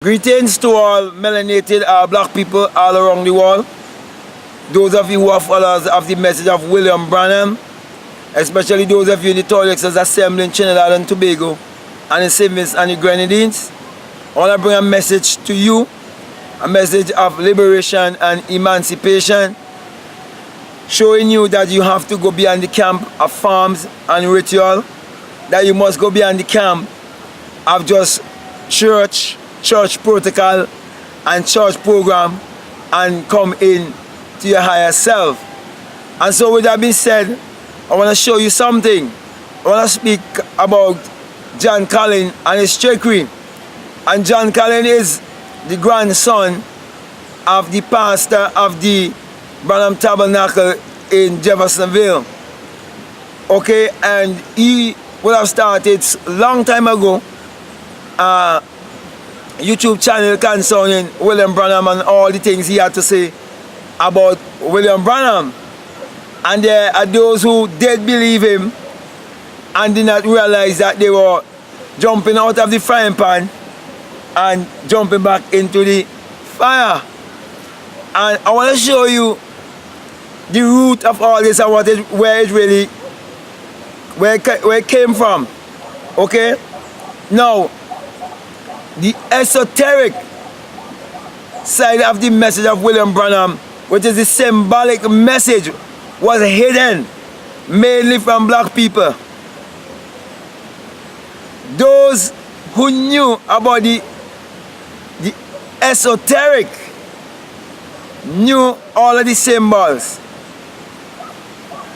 Greetings to all melanated black people all around the world. Those of you who are followers of the message of William Branham, especially those of you in the Torrexes Assembly in Trinidad and Tobago and the St. Vincent and the Grenadines. I want to bring a message to you, a message of liberation and emancipation, showing you that you have to go beyond the camp of forms and ritual, that you must go beyond the camp of just church protocol and church program and come in to your higher self. And so with that being said, I want to show you something. I want to speak about John Collin and his trickery. And John Collin is the grandson of the pastor of the Branham Tabernacle in Jeffersonville. Okay, and he would have started long time ago YouTube channel concerning William Branham and all the things he had to say about William Branham. And there are those who did believe him and did not realize that they were jumping out of the frying pan and jumping back into the fire. And I want to show you the root of all this and where it came from. Okay? Now, the esoteric side of the message of William Branham, which is the symbolic message, was hidden mainly from black people. Those who knew about the esoteric knew all of the symbols.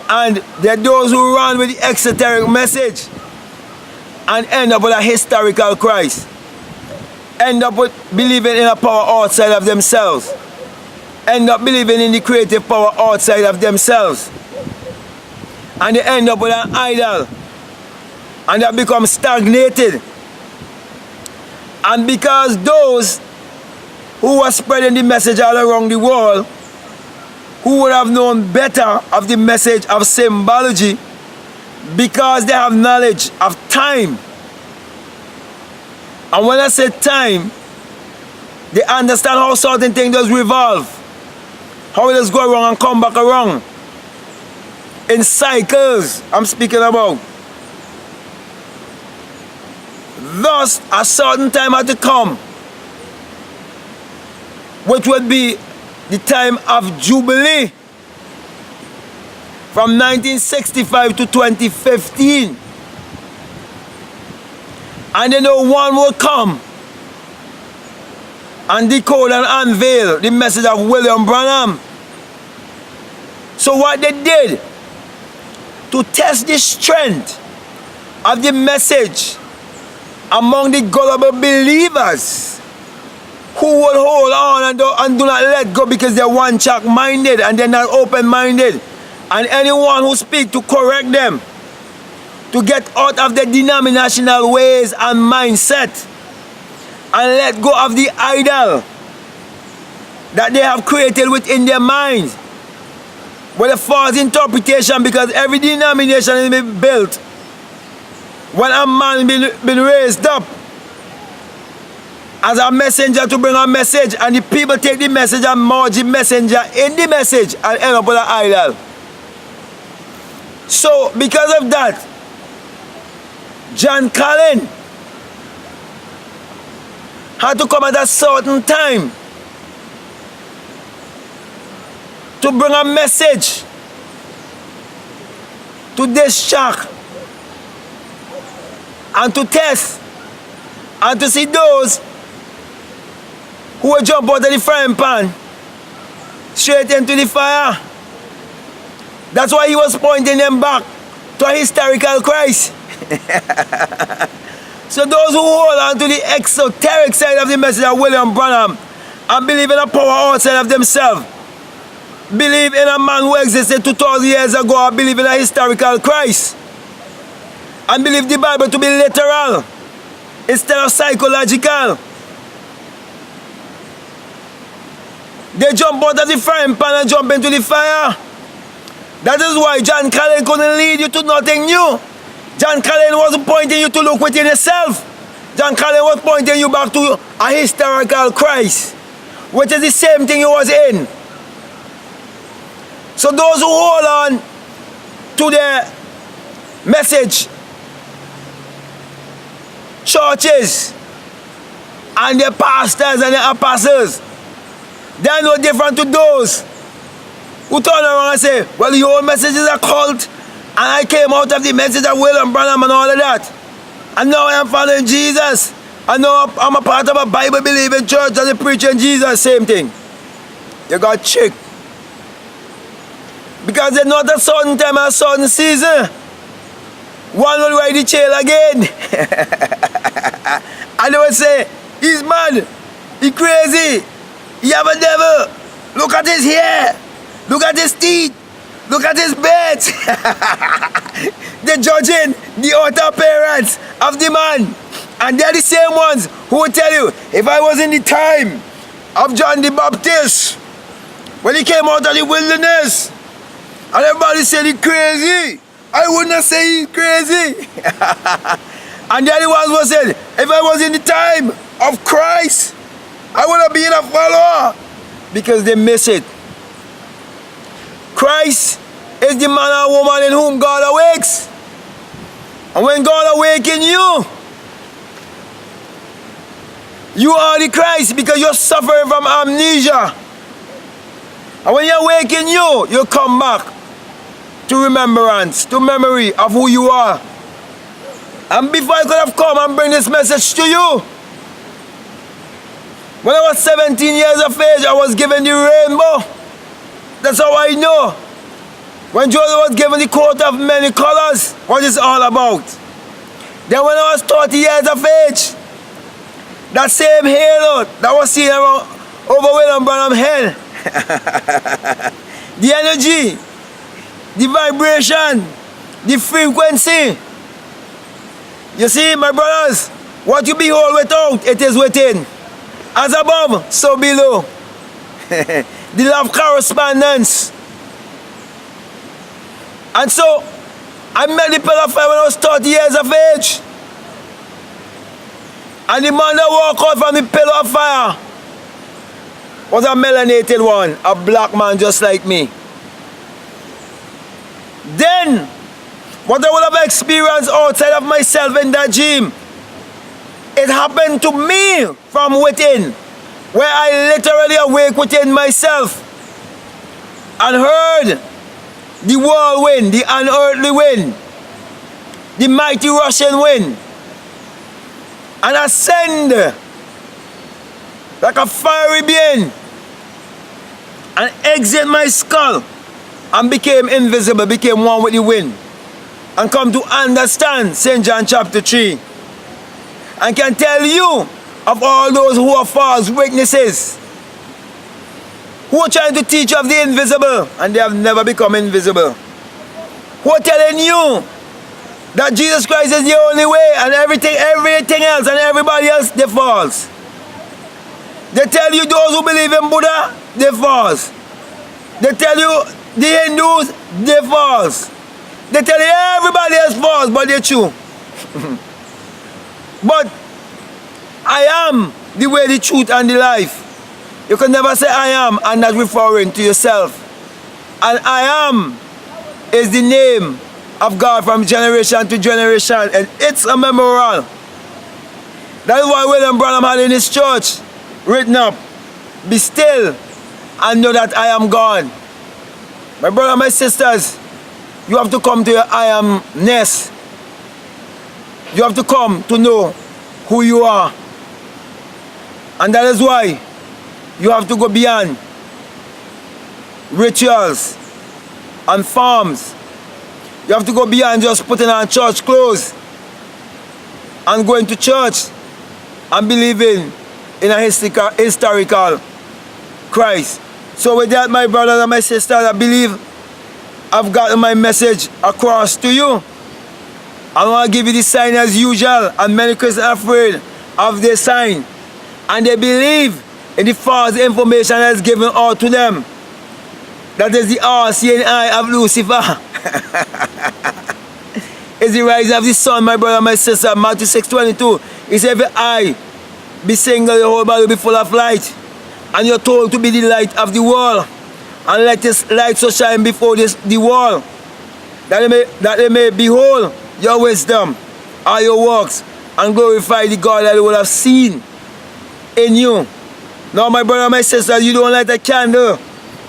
And there are those who run with the exoteric message and end up with a historical Christ. End up with believing in a power outside of themselves. End up believing in the creative power outside of themselves. And they end up with an idol. And they become stagnated. And because those who were spreading the message all around the world, who would have known better of the message of symbology, because they have knowledge of time. And when I say time, they understand how certain things does revolve, how it does go wrong and come back around. In cycles, I'm speaking about. Thus, a certain time had to come, which would be the time of Jubilee, from 1965 to 2015. And then one will come and decode and unveil the message of William Branham. So what they did to test the strength of the message among the gullible believers who would hold on and do not let go because they're one-track minded and they're not open-minded, and anyone who speaks to correct them, to get out of the denominational ways and mindset and let go of the idol that they have created within their minds with a false interpretation, because every denomination is been built when a man been raised up as a messenger to bring a message, and the people take the message and merge the messenger in the message and end up with an idol. So because of that, John Collin had to come at a certain time to bring a message to distract and to test and to see those who will jump out of the frying pan straight into the fire. That's why he was pointing them back to a historical Christ. So those who hold on to the exoteric side of the message of William Branham and believe in a power outside of themselves, believe in a man who existed 2,000 years ago, or believe in a historical Christ, and believe the Bible to be literal instead of psychological, they jump out of the frying pan and jump into the fire. That is why John Collin couldn't lead you to nothing new. John Collin wasn't pointing you to look within yourself. John Collin was pointing you back to a historical Christ, which is the same thing he was in. So those who hold on to their message, churches and their pastors and their apostles, they are no different to those who turn around and say, well, your message is a cult, and I came out of the message of William Branham and all of that, and now I am following Jesus, and now I'm a part of a Bible-believing church and they preaching Jesus. Same thing. You got tricked. Because they're not a certain time and a certain season. One will ride the chail again. And they will say, he's mad, he's crazy, he have a devil, look at his hair, look at his teeth, look at his bed. They're judging the outer appearance of the man. And they're the same ones who will tell you, if I was in the time of John the Baptist, when he came out of the wilderness, and everybody said he's crazy, I wouldn't say he's crazy. And the other ones who said, if I was in the time of Christ, I would have been a follower. Because they miss it. Christ is the man or woman in whom God awakes. And when God awakens you, you are the Christ because you're suffering from amnesia. And when you awaken you come back to remembrance, to memory of who you are. And before I could have come and bring this message to you, when I was 17 years of age, I was given the rainbow. That's how I know. When Joseph was given the coat of many colors, what it's all about. Then when I was 30 years of age, that same halo that was seen around over William Branham's head, the energy, the vibration, the frequency. You see, my brothers, what you behold without, it is within. As above, so below. The love correspondence. And so, I met the pillar of fire when I was 30 years of age. And the man that walked out from the pillar of fire was a melanated one, a black man just like me. Then, what I would have experienced outside of myself in that dream, it happened to me from within, where I literally awake within myself and heard the whirlwind, the unearthly wind, the mighty rushing wind, and ascend like a fiery being and exit my skull and became invisible, became one with the wind, and come to understand St. John chapter 3, and can tell you of all those who are false witnesses, who are trying to teach of the invisible, and they have never become invisible, who are telling you that Jesus Christ is the only way, and everything else and everybody else, they false. They tell you those who believe in Buddha, they false. They tell you the Hindus, they false. They tell you everybody else false, but they're true. But I am the way, the truth, and the life. You can never say I am and not referring to yourself. And I am is the name of God from generation to generation, and it's a memorial. That is why William Branham had in his church written up, be still and know that I am God. My brother, my sisters, you have to come to your I amness. You have to come to know who you are. And that is why you have to go beyond rituals and forms. You have to go beyond just putting on church clothes and going to church and believing in a historical Christ. So with that, my brothers and my sisters, I believe I've gotten my message across to you. I want to give you the sign as usual, and many Christians are afraid of their sign. And they believe in the false information that is given out to them. That is the RCNI of Lucifer. It's the rise of the sun, my brother, my sister. Matthew 6:22 He said, if your eye be single, your whole body will be full of light. And you're told to be the light of the world. And let this light so shine before the world, that they may behold your wisdom, all your works, and glorify the God that they will have seen in you. Now, my brother and my sister, you don't light a candle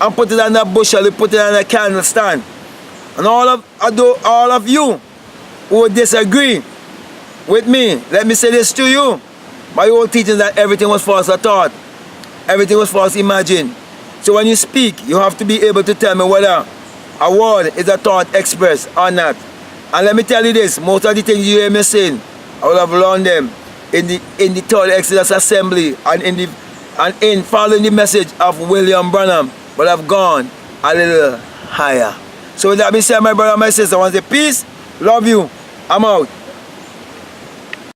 and put it on a bushel, you put it on a candle stand. And all of you who would disagree with me, let me say this to you. My old teaching that everything was false thought. Everything was false imagined. So when you speak, you have to be able to tell me whether a word is a thought expressed or not. And let me tell you this, most of the things you hear me saying, I would have learned them in the third Exodus assembly and in following the message of William Branham, but I've gone a little higher. So with that being said, my brother and my sister, I want to say peace, love you, I'm out.